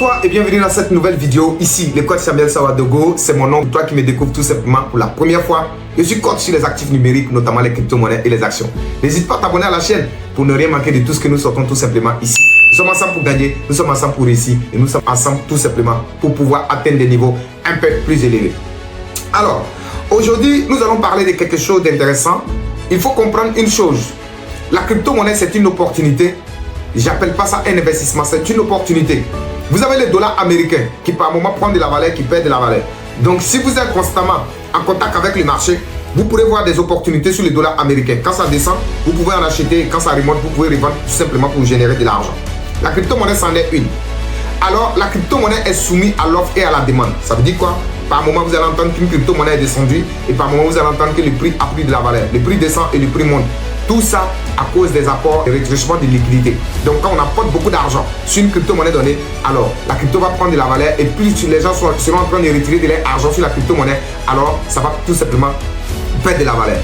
toi et bienvenue dans cette nouvelle vidéo. Ici, le coach Samuel Sawadogo, c'est mon nom. Pour toi qui me découvre tout simplement pour la première fois, je suis coach sur les actifs numériques, notamment les crypto-monnaies et les actions. N'hésite pas à t'abonner à la chaîne pour ne rien manquer de tout ce que nous sortons tout simplement ici. Nous sommes ensemble pour gagner, nous sommes ensemble pour réussir et nous sommes ensemble tout simplement pour pouvoir atteindre des niveaux un peu plus élevés. Alors, aujourd'hui, nous allons parler de quelque chose d'intéressant. Il faut comprendre une chose. La crypto-monnaie, c'est une opportunité. J'appelle pas ça un investissement, c'est une opportunité. Vous avez le dollar américain qui par moment prend de la valeur, qui perd de la valeur. Donc si vous êtes constamment en contact avec le marché, vous pourrez voir des opportunités sur le dollar américain. Quand ça descend, vous pouvez en acheter et quand ça remonte, vous pouvez revendre tout simplement pour générer de l'argent. La crypto-monnaie, c'en est une. Alors la crypto-monnaie est soumise à l'offre et à la demande. Ça veut dire quoi? Par moment, vous allez entendre qu'une crypto-monnaie est descendue et par moment, vous allez entendre que le prix a pris de la valeur. Le prix descend et le prix monte. Tout ça à cause des apports et retranchements de liquidité. Donc quand on apporte beaucoup d'argent sur une crypto-monnaie donnée, alors la crypto va prendre de la valeur et plus les gens seront en train de retirer de leur argent sur la crypto-monnaie, alors ça va tout simplement perdre de la valeur.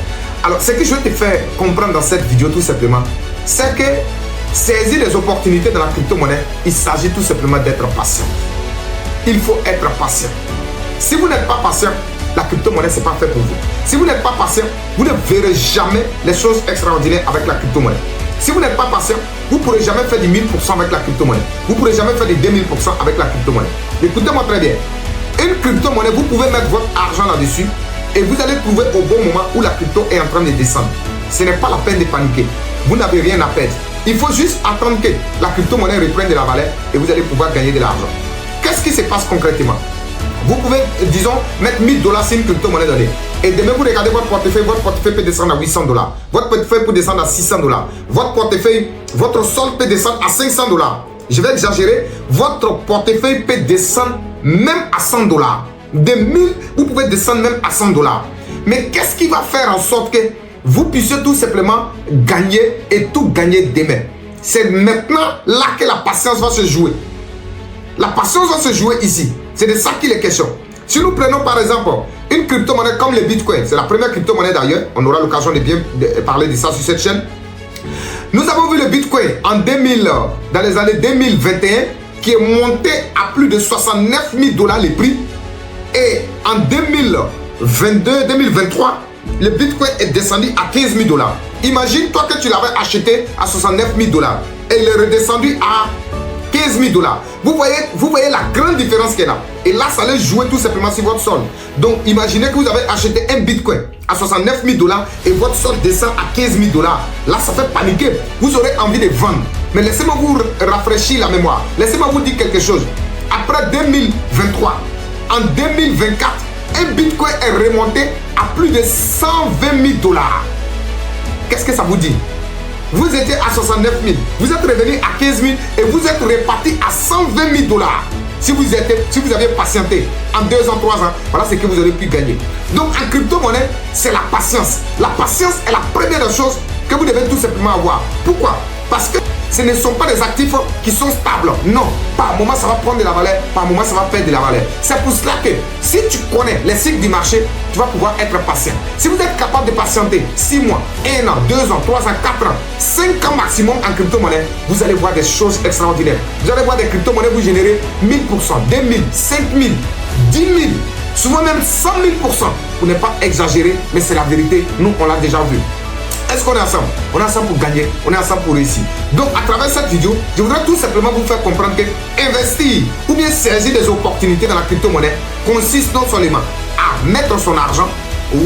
Alors ce que je vais te faire comprendre dans cette vidéo tout simplement, c'est que saisir les opportunités dans la crypto-monnaie, il s'agit tout simplement d'être patient. Il faut être patient. Si vous n'êtes pas patient, la crypto-monnaie, ce n'est pas fait pour vous. Si vous n'êtes pas patient, vous ne verrez jamais les choses extraordinaires avec la crypto-monnaie. Si vous n'êtes pas patient, vous ne pourrez jamais faire du 1000% avec la crypto-monnaie. Vous ne pourrez jamais faire du 2000% avec la crypto-monnaie. Écoutez-moi très bien. Une crypto-monnaie, vous pouvez mettre votre argent là-dessus et vous allez trouver au bon moment où la crypto est en train de descendre. Ce n'est pas la peine de paniquer. Vous n'avez rien à perdre. Il faut juste attendre que la crypto-monnaie reprenne de la valeur et vous allez pouvoir gagner de l'argent. Qu'est-ce qui se passe concrètement? Vous pouvez, disons, mettre 1000 $ sur une crypto-monnaie donnée. Et demain, vous regardez votre portefeuille peut descendre à 800 $. Votre portefeuille peut descendre à 600 $. Votre portefeuille, votre solde peut descendre à 500 $. Je vais exagérer, votre portefeuille peut descendre même à 100 $. De 1000, vous pouvez descendre même à 100 $. Mais qu'est-ce qui va faire en sorte que vous puissiez tout simplement gagner et tout gagner demain? C'est maintenant là que la patience va se jouer. La patience va se jouer ici. C'est de ça qu'il est question. Si nous prenons par exemple une crypto-monnaie comme le Bitcoin, c'est la première crypto-monnaie d'ailleurs, on aura l'occasion de bien parler de ça sur cette chaîne. Nous avons vu le Bitcoin en 2000, dans les années 2021, qui est monté à plus de 69 000 $ le prix. Et en 2022-2023, le Bitcoin est descendu à 15 000 $. Imagine-toi que tu l'avais acheté à 69 000 $ et il est redescendu à 15 000 $. Vous voyez la grande différence qu'il y a là. Et là, ça allait jouer tout simplement sur votre solde. Donc, imaginez que vous avez acheté un Bitcoin à 69 000 $ et votre solde descend à 15 000 $. Là, ça fait paniquer. Vous aurez envie de vendre. Mais laissez-moi vous rafraîchir la mémoire. Laissez-moi vous dire quelque chose. Après 2023, en 2024, un Bitcoin est remonté à plus de 120 000 $. Qu'est-ce que ça vous dit? Vous étiez à 69 000, vous êtes revenu à 15 000 et vous êtes reparti à 120 000 $. Si vous aviez patienté en 2 ans, 3 ans, voilà ce que vous aurez pu gagner. Donc en crypto-monnaie, c'est la patience. La patience est la première chose que vous devez tout simplement avoir. Pourquoi? Parce que ce ne sont pas des actifs qui sont stables. Non, par moment ça va prendre de la valeur, par moment ça va perdre de la valeur. C'est pour cela que si tu connais les cycles du marché, tu vas pouvoir être patient. Si vous êtes capable de patienter 6 mois, 1 an, 2 ans, 3 ans, 4 ans, 5 ans maximum en crypto-monnaie, vous allez voir des choses extraordinaires. Vous allez voir des crypto-monnaies vous générer 1000%, 2000, 5000, 10 000, souvent même 100 000%. Pour ne pas exagérer, mais c'est la vérité, nous on l'a déjà vu. Est-ce qu'on est ensemble? On est ensemble pour gagner, on est ensemble pour réussir. Donc à travers cette vidéo, je voudrais tout simplement vous faire comprendre que investir ou bien saisir des opportunités dans la crypto-monnaie consiste non seulement à mettre son argent,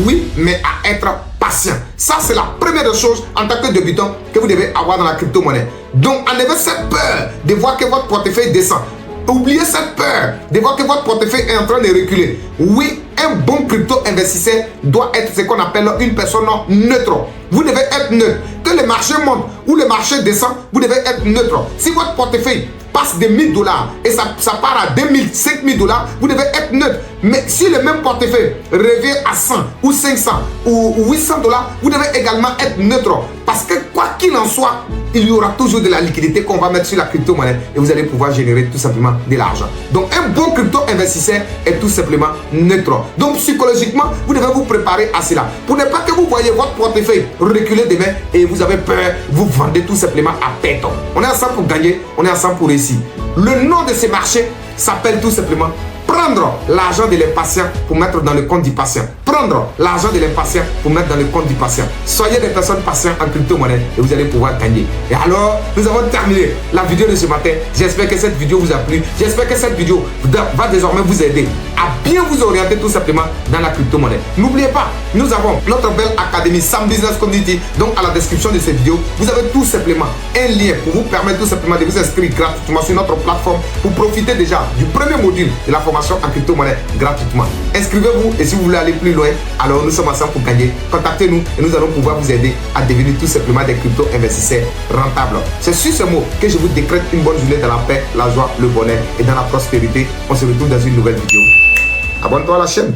oui, mais à être patient. Ça, c'est la première chose en tant que débutant que vous devez avoir dans la crypto-monnaie. Donc enlevez cette peur de voir que votre portefeuille descend. Oubliez cette peur de voir que votre portefeuille est en train de reculer. Oui, un bon crypto-investisseur doit être ce qu'on appelle une personne neutre. Vous devez être neutre. Que le marché monte ou le marché descend, vous devez être neutre. Si votre portefeuille passe de 1000 $ et ça part à 2000, 5000 $, vous devez être neutre. Mais si le même portefeuille revient à 100 ou 500 ou 800 $, vous devez également être neutre. Parce que quoi qu'il en soit, il y aura toujours de la liquidité qu'on va mettre sur la crypto-monnaie et vous allez pouvoir générer tout simplement de l'argent. Donc un bon crypto-investisseur est tout simplement neutre. Donc psychologiquement, vous devez vous préparer à cela. Pour ne pas que vous voyez votre portefeuille reculer demain et vous avez peur, vous vendez tout simplement à perte. On est ensemble pour gagner, on est ensemble pour réussir. Le nom de ce marché s'appelle tout simplement prendre l'argent de l'impatient pour mettre dans le compte du patient. Prendre l'argent de l'impatient pour mettre dans le compte du patient. Soyez des personnes patientes en crypto-monnaie et vous allez pouvoir gagner. Et alors, nous avons terminé la vidéo de ce matin. J'espère que cette vidéo vous a plu. J'espère que cette vidéo va désormais vous aider à bien vous orienter tout simplement dans la crypto-monnaie. N'oubliez pas, nous avons notre belle académie Sam Business Community. Donc, à la description de cette vidéo, vous avez tout simplement un lien pour vous permettre tout simplement de vous inscrire gratuitement sur notre plateforme pour profiter déjà du premier module de la formation en crypto-monnaie gratuitement. Inscrivez-vous et si vous voulez aller plus loin, alors nous sommes ensemble pour gagner. Contactez-nous et nous allons pouvoir vous aider à devenir tout simplement des crypto-investisseurs rentables. C'est sur ce mot que je vous décrète une bonne journée dans la paix, la joie, le bonheur et dans la prospérité. On se retrouve dans une nouvelle vidéo. Abonne-toi à la chaîne.